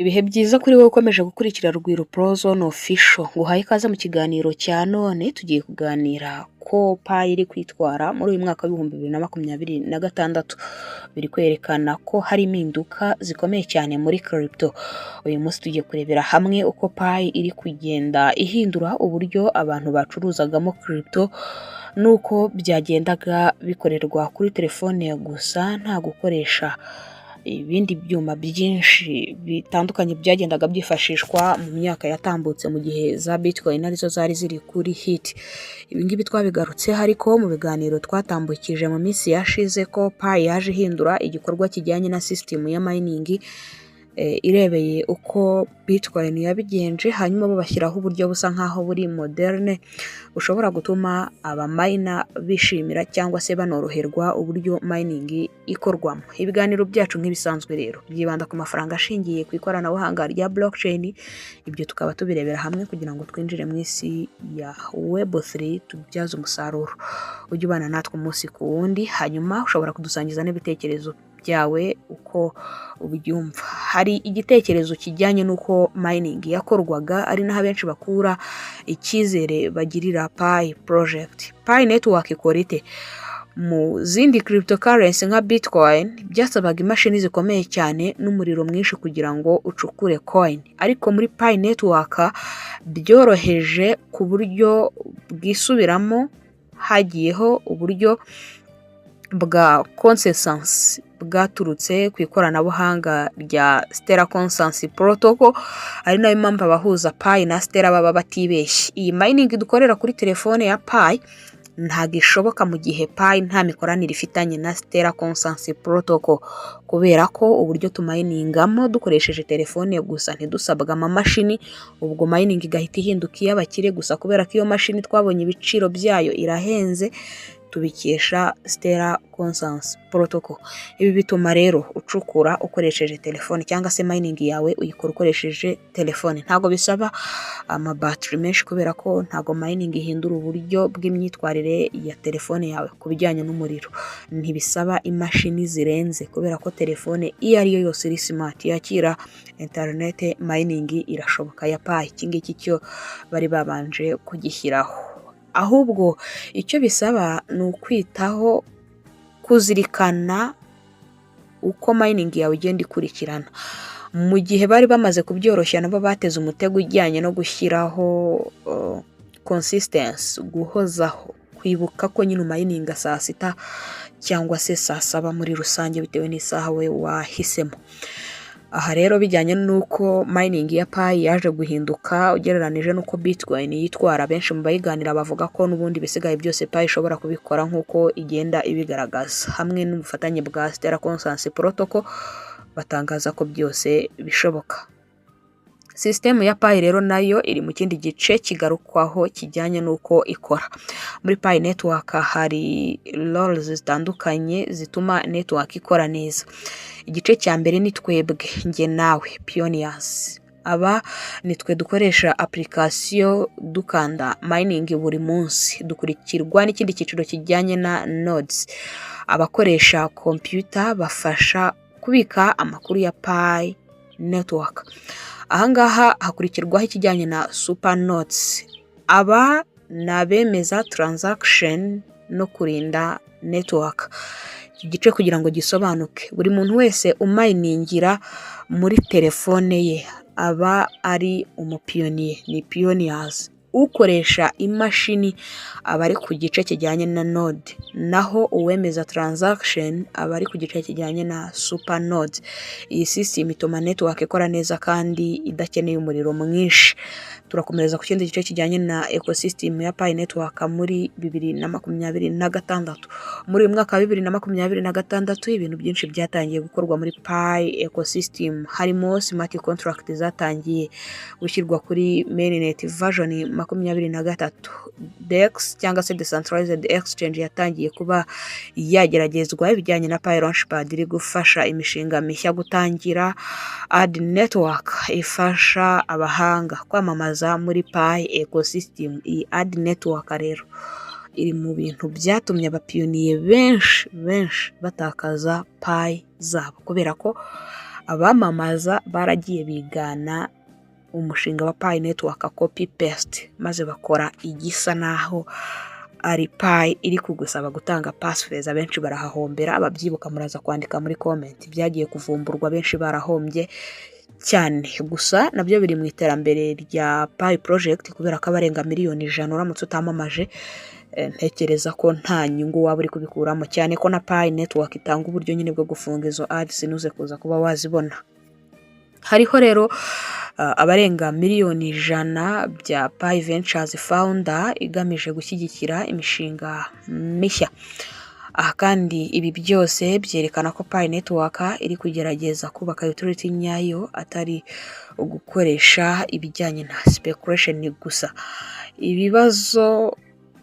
Ibihe byiza kuri wowe ukomeje gukurikira Rugwiro Pro Zone Official, nguhaye ikaze mu kiganiro cya none. Tugiye kuganira ko payi iri kwitwara muri uyu mwaka w'ibihumbi 2026 biri kwerekana ko hari impinduka zikomeye cyane muri crypto. Uyu munsi tugiye kurebera hamwe uko payi iri kugenda ihindura uburyo abantu bacuruzagamo crypto, nuko byagendaga bikorerwa kuri telefone gusa nta gukoresha ibindi byuma byinshi bitandukanye byagendaga byifashishwa mu myaka yatambutse mu gihe za Bitcoin arizo zari ziri kuri hit. Ibi ngibi twabigarutseho ariko mu biganiro twatambukije mu minsi yashize ko payi yaje ihindura igikorwa kijyanye na system ya mining, irebeye uko Bitcoin yabigenje, hanyuma bo bashyiraho uburyo busa nkaho buri moderne bushobora gutuma abamina bishimira cyangwa se banoroherwa uburyo mining ikorwamo. Ibiganiro byacu nk'ibisanzwe rero byibanda ku mafaranga ashingiye ku ikoranabuhanga rya blockchain. Ibyo tukaba tubirebera hamwe kugira ngo twinjire mu isi ya Web3 tubyaze umusaruro. Ujye ubana natwe umunsi ku wundi, hanyuma ushobora kudusangiza n'ibitekerezo byawe uko ubyumva. Hari igitekerezo kijyanye n'uko mining yakorwaga, ari naho benshi bakura icyizere bagirira Pi project. Pi network ikora ite? Mu zindi cryptocurrency nka Bitcoin byasabaga imashini zikomeye cyane n'umuriro mwinshi kugira ngo ucukure coin, ariko muri Pi network byoroheje ku buryo bwisubiramo. Hagiyeho uburyo bwa consensus bwaturutse ku ikoranabuhanga rya Stellar Consensus Protocol, ari nayo mpamvu abahuza Pi na Stellar baba batibeshye. Iyi mining dukorera kuri telefone ya Pi ntabwo ishoboka mu gihe Pi nta mikoranire ifitanye na Stellar Consensus Protocol, kubera ko uburyo tuminingamo dukoresheje telefone gusa ntidusabwa amamashini. Ubwo mining igahita ihinduka iy'abakire gusa, kubera ko iyo mashini twabonye ibiciro byayo irahenze, tubikesha Stellar Consensus Protocol. Ibi bituma rero ucukura ukoresheje telefone cyangwa se mining yawe uyikora ukoresheje telefone. Ntago bisaba amabattery menshi, kubera ko ntago mining ihindura uburyo bw'imyitwarire ya telefone yawe ku bijyanye n'umuriro. Ntibisaba imashini zirenze, kubera ko telefone iyo ari yo yose iri smart yakira internet. Mining irashoboka ya Pi. Iki ngiki cyo bari babanje kugishyiraho. Ahubwo icyo bisaba ni ukwitaho kuzirikana uko mining yawe igenda ikurikirana. Mu gihe bari bamaze kubyoroshya, nabo bateze umutego ujyanye no gushyiraho consistency, guhozaho, kwibuka ko nyine mining saa sita cyangwa se saa saba muri rusange bitewe n'isaha we wahisemo. Aha rero bijyanye n'uko mining ya Pi yaje guhinduka ugereranije n'uko Bitcoin yitwara, benshi mu bayiganira bavuga ko n'ubundi bisigaye byose Pi ishobora kubikora nk'uko igenda ibigaragaza. Hamwe n'ubufatanye bwa Stellar Consensus Protocol batangaza ko byose bishoboka. System ya Pi rero nayo iri mu kindi gice kigarukwaho kijyanye n'uko ikora. Muri Pi network hari roles zitandukanye zituma network ikora neza. Igice cya mbere ni twebwe, nge nawe pioneers. Aba nitwe dukoresha application dukanda mining buri munsi. Dukurikirwa n'ikindi cyiciro kijyanye na nodes. Abakoresha computer bafasha kubika amakuru ya Pi network. Ahangaha hakurikirwaho ikijyanye na super nodes. Aba nabemeza transaction no kurinda network. Iki gice kugira ngo gisobanuke, buri muntu wese uminingira muri telefone ye aba ari umupionnier, ni pioneers. Ukoresha imashini aba ari ku gice kijyanye na node, naho uwemeza transaction aba ari ku gice kijyanye na super node. Iyi system ituma network ikora neza kandi idakeneye umuriro mwinshi. Turakomereza ku kindi gice kijyanye na ecosystem ya Pi network muri 2026. Muri uyu mwaka wa 2026 ibintu byinshi byatangiye gukorwa muri Pi ecosystem, harimo smart contract zatangiye gushyirwa kuri mainnet version 23. DEX cyangwa se decentralized exchange yatangiye kuba yageragezwa. Ibijyanye na Pi Launchpad iri gufasha imishinga mishya gutangira. Ad network ifasha abahanga kwamamaza muri Pi ecosystem. Iyi ad network rero iri mu bintu byatumye abapiyoniye benshi batakaza Pi zabo, kubera ko abamamaza baragiye bigana umushinga wa Pi Network copy paste maze bakora igisa naho ari Pi iri kugusaba gutanga passphrase. Abenshi barahahombera, ababyibuka muraza kwandika muri comment. Byagiye kuvumburwa, benshi barahombye cyane. Gusa nabyo biri mu iterambere rya Pi project kubera ko abarenga miliyoni 100 uramutse utamamaje, ntekereza ko nta nyungu waba uri kubikuramo, cyane ko na Pi Network itanga uburyo nyine bwo gufunga izo ads nuze kuza kuba wazibona. Hariho rero abarenga miliyoni 100 bya Pi Ventures founder igamije gushyigikira imishinga mishya. Aha kandi ibi byose byerekana ko Pi Network iri kugerageza kubaka utility nyayo, atari ugukoresha ibijyanye na speculation gusa. Ibibazo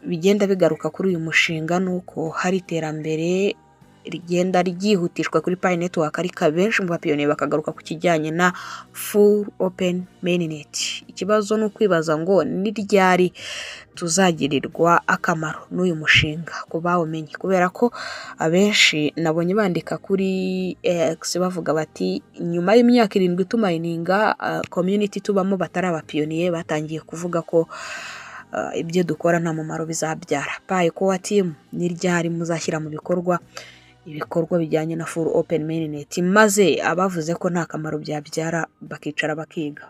bigenda bigaruka kuri uyu mushinga nuko hari iterambere rigenda ryihutishwa kuri Pi Network, ariko benshi mu bapiyoniye bakagaruka ku kijyanye na full open mainnet. Ikibazo no kwibaza ngo ni ryari tuzagirirwa akamaro n'uyu mushinga ku bawumenye, kubera ko abenshi nabonye bandika kuri X bavuga bati nyuma y'imyaka 7 tumayininga community tubamo batari abapiyoniye batangiye kuvuga ko ibyo dukora nta mumaro bizabyara. Pi Core Team ni ryari muzashyira mu bikorwa ibikorwa bijyanye na full open mainnet, maze abavuze ko nta kamaro byabyara bakicara bakiga.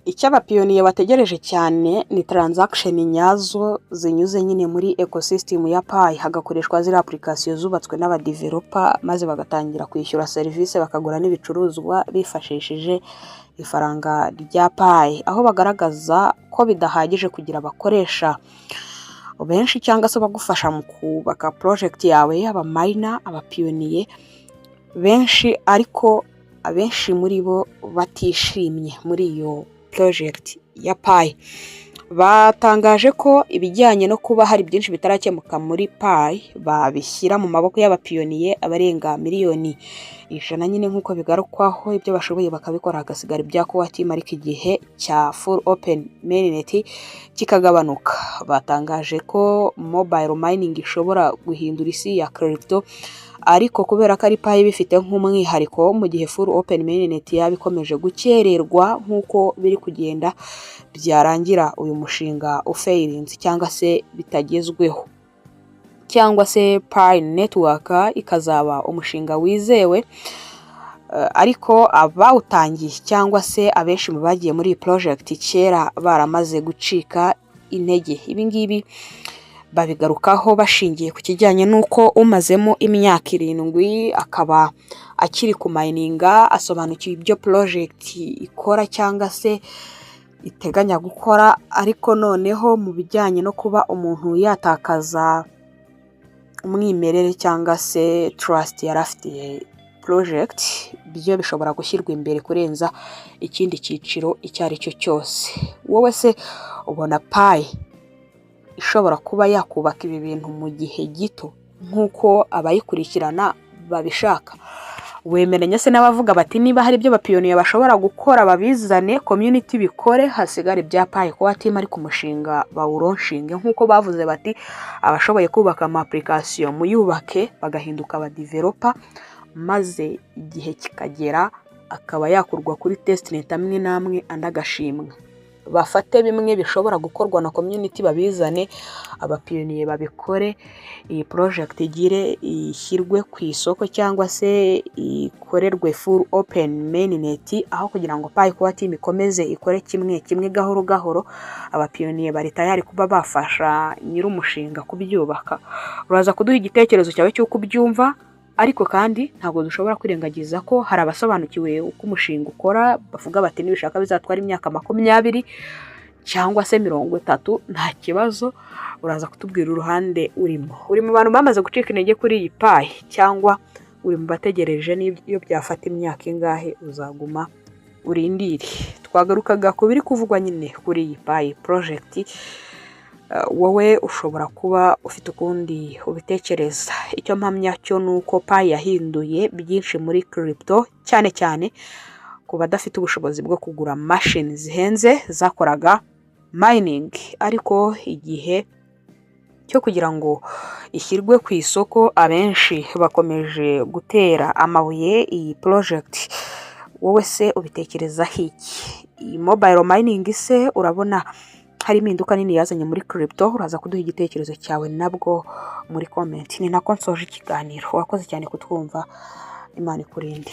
Icyo abapiyoniye bategereje cyane ni transaction nyazo zinyuze nyine muri ecosystem ya Pi, hagakoreshwa zira application zubatswe n'aba developer maze bagatangira kwishyura service bakagura n'ibicuruzwa bifashishije ifaranga rya Pi, aho bagaragaza ko bidahagije kugira abakoresha benshi cyangwa se bagufasha mu kubaka project yawe, aba miner, abapiyoniye benshi, ariko abenshi muri bo batishimye muri iyo project ya Pi. Batangaje ko ibijyanye no kuba hari byinshi bitarakemuka muri Pi babishyira mu maboko y'abapiyoniye abarenga miliyoni 100 nyine nk'uko bigarukwaho, ibyo bashoboye bakabikora hagasigara ibya Core Team, ariko igihe cya full open mainnet kikagabanuka. Batangaje ko mobile mining ishobora guhindura isi ya crypto, ariko kubera ko ari Pi bifite nk'umwihariko mu gihe full open mainnet yabikomeje gukererwa nk'uko biri kugenda, byarangira uyu mushinga ufailinze cyangwa se bitagezweho, cyangwa se Pi Network ikazaba umushinga wizewe, ariko abawutangiye cyangwa se abenshi mu bagiye muri iyi project kera baramaze gucika intege. Ibi ngibi babigarukaho bashingiye ku kijyanye nuko umazemo imyaka 7 akaba akiri ku mininga, asobanukiwe ibyo project ikora cyangwa se iteganya gukora, ariko noneho mu bijyanye no kuba umuntu yatakaza umwimerere cyangwa se trust yarafitiye project, byo bishobora gushyirwa imbere kurenza ikindi cyiciro icyo ari cyo cyose. Wowe se ubona Pi ishobora kuba yakubaka ibi bintu mu gihe gito nk'uko abayikurikirana babishaka? Wemeranya se n'abavuga bati niba hari ibyo bapiyoniye bashobora gukora babizane community bikore, hasigare bya Pi Core Team ariko umushinga bawuronshinge, nk'uko bavuze bati abashoboye kubaka ama application muyubake bagahinduka aba developer, maze igihe kikagera akaba yakurwa kuri testnet amwe namwe andagashimwe. Bafate bimwe bishobora gukorwa na community babizane, abapiyoniye babikore, iyi project igire ishyirwe ku isoko cyangwa se ikorerwe full open mainnet, aho kugira ngo Pi Core Team ikomeze ikore kimwe gahoro gahoro. Abapiyoniye bari tayari kuba bafasha nyir'umushinga kubyubaka. Uraza kuduha igitekerezo cyawe cy'uko ubyumva, ariko kandi ntabwo dushobora kwirengagiza ko hari abasobanukiwe uko umushinga ukora, bavuga bati nibishaka bizatwara imyaka 20 cyangwa se 30, nta kibazo. Uraza kutubwira uruhande urimo. Uri mu bantu bamaze gucika intege kuri iyi Pi, cyangwa uri mu bategereje n'iyo byafata imyaka ingahe uzaguma urindire? Twagarukaga ku biri kuvugwa nyine kuri iyi Pi project. Wowe ushobora kuba ufite ukundi ubitekereza. Icyo mpamya cyo nuko Pi yahinduye byinshi muri crypto, cyane cyane ku badafite ubushobozi bwo kugura machines zihenze zakoraga mining, ariko igihe cyo kugira ngo ishyirwe ku isoko. Abenshi bakomeje gutera amabuye iyi project, wowe se ubitekerezaho iki? Iyi mobile mining se urabona hari impinduka nini yazanye muri crypto? Uraza kuduha igitekerezo cyawe nabwo muri comment. Ni nako nsoje ikiganiro. Wakoze cyane kutwumva, Imana ikurinde.